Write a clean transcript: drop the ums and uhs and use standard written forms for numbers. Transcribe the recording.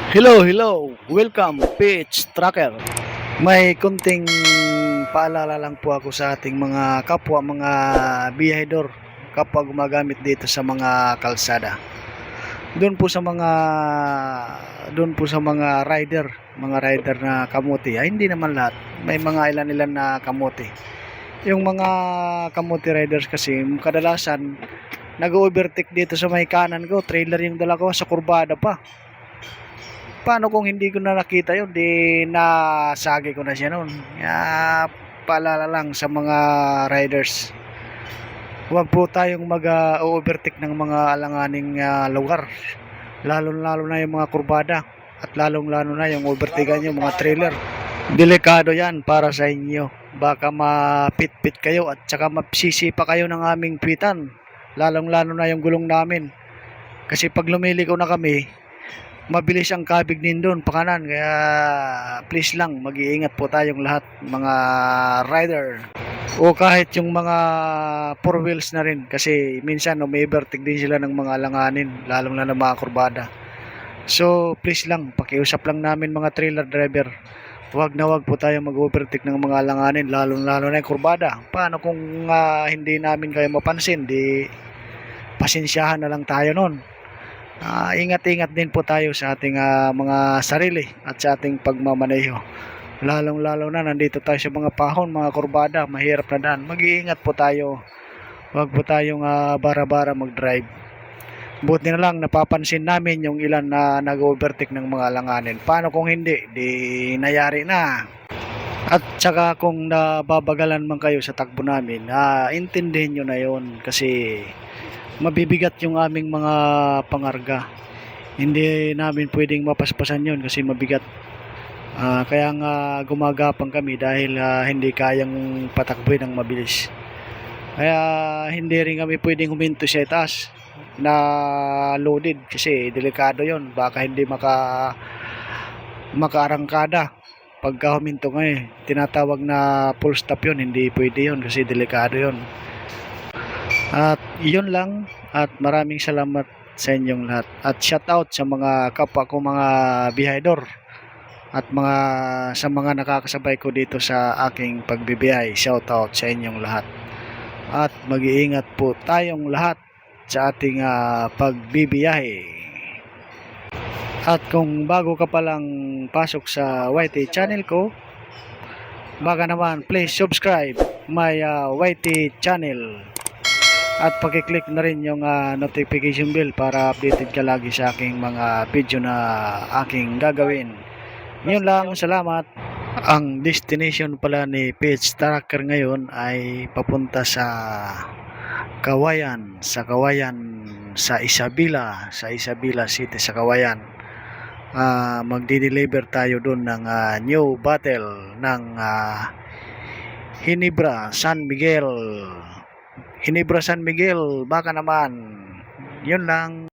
Hello, hello. Welcome, Pitch Tracker. May kunting paalala lang po ako sa ating mga kapwa, mga biyahedor, kapwa gumagamit dito sa mga kalsada. Doon po sa mga mga rider na kamote, hindi naman lahat. May mga ilan-ilan na kamote. Yung mga kamote riders kasi kadalasan nag-overtake dito sa may kanan ko, trailer yung dala ko sa kurbada pa. Paano kung hindi ko na nakita yun, di nasagi ko na siya noon. Paalala lang sa mga riders, huwag po tayong mag-overtake ng mga alanganing lugar, lalo na yung mga kurbada, at lalo na yung overtakean yung mga trailer. Delikado yan para sa inyo, baka mapit-pit kayo at saka mapsisipa kayo ng aming pitan, lalo na yung gulong namin. Kasi pag lumiliko na kami, mabilis ang kabig din doon pa kanan, kaya please lang mag-iingat po tayong lahat mga rider, o kahit yung mga four wheels na rin, kasi minsan may overtake din sila ng mga alanganin, lalong na ng mga kurbada. So please lang, pakiusap lang namin mga trailer driver, wag po tayo mag-overtake ng mga alanganin, lalo na yung kurbada. Paano kung hindi namin kayo mapansin, di pasensyahan na lang tayo nun. Ingat-ingat din po tayo sa ating mga sarili at sa ating pagmamaneho. Lalong-lalo na nandito tayo sa mga pahon, mga kurbada, mahirap na daan. Mag-iingat po tayo. Huwag po tayong bara-bara mag-drive. Buti na lang napapansin namin yung ilan na nag-overtake ng mga alanganin. Paano kung hindi? Di nayari na. At saka kung nababagalan man kayo sa takbo namin, intindihin nyo na yon, kasi mabibigat yung aming mga pangarga. Hindi namin pwedeng mapaspasan yun kasi mabigat. Kaya nga gumagapang kami dahil hindi kayang patakbuhin ng mabilis. Kaya hindi rin kami pwedeng huminto sa itaas na loaded kasi delikado yon, baka hindi makaarangkada. Pagka huminto ngayon, tinatawag na full stop yon, hindi pwede yon kasi delikado yon. At yun lang, at maraming salamat sa inyong lahat. At shout out sa mga kapwa ko mga bihayador at sa mga nakakasabay ko dito sa aking pagbibiyahe. Shout out sa inyong lahat. At mag-iingat po tayong lahat sa ating pagbibiyahe. At kung bago ka palang pasok sa YT channel ko, baka naman please subscribe my YT channel. At paki-click na rin yung notification bell para updated ka lagi sa aking mga video na aking gagawin. Yun lang, salamat. Ang destination pala ni Pitch Tracker ngayon ay papunta sa Kawayan, sa Isabela City sa Kawayan. Magdi-deliver tayo doon ng new bottle ng Ginebra San Miguel, baka naman. Yun lang.